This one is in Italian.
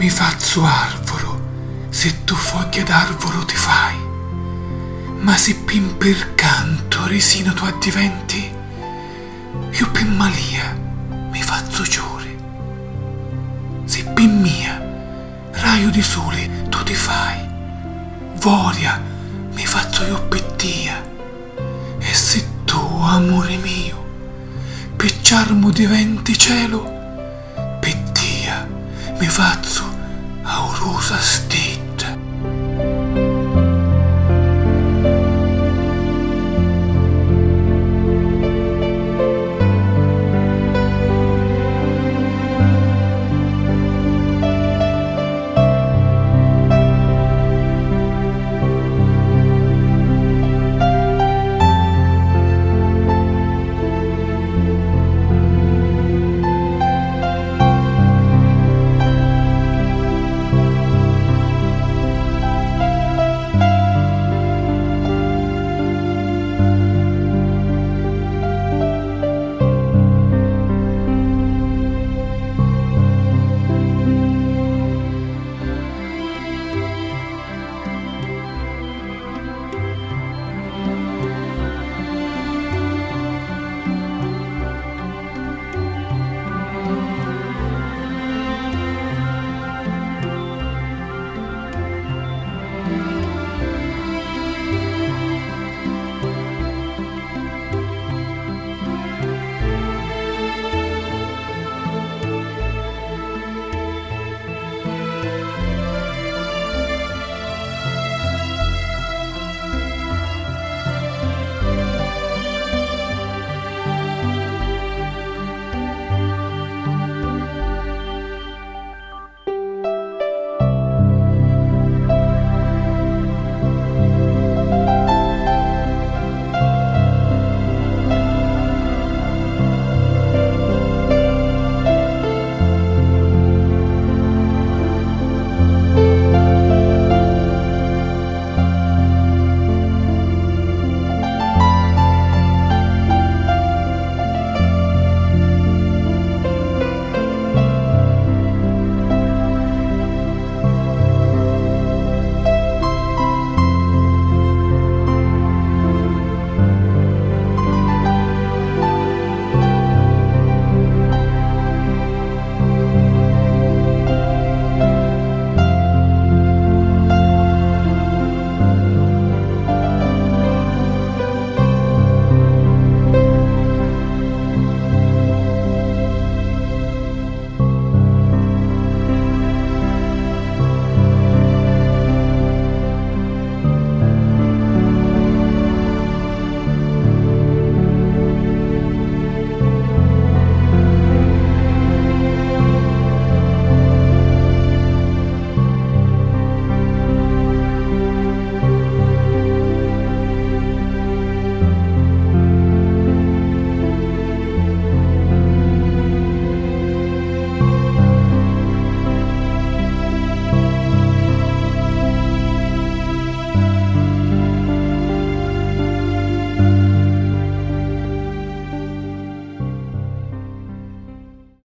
mi fazzo arvoro, se tu foglia d'arvoro ti fai, ma se pin per canto resino tu addiventi, io per malia mi fazzo giore. Se pin mia raio di sole tu ti fai, voria mi fazzo io pettia. E se tu, amore mio, per charmo diventi cielo, pettia mi fazzo aurosa stella.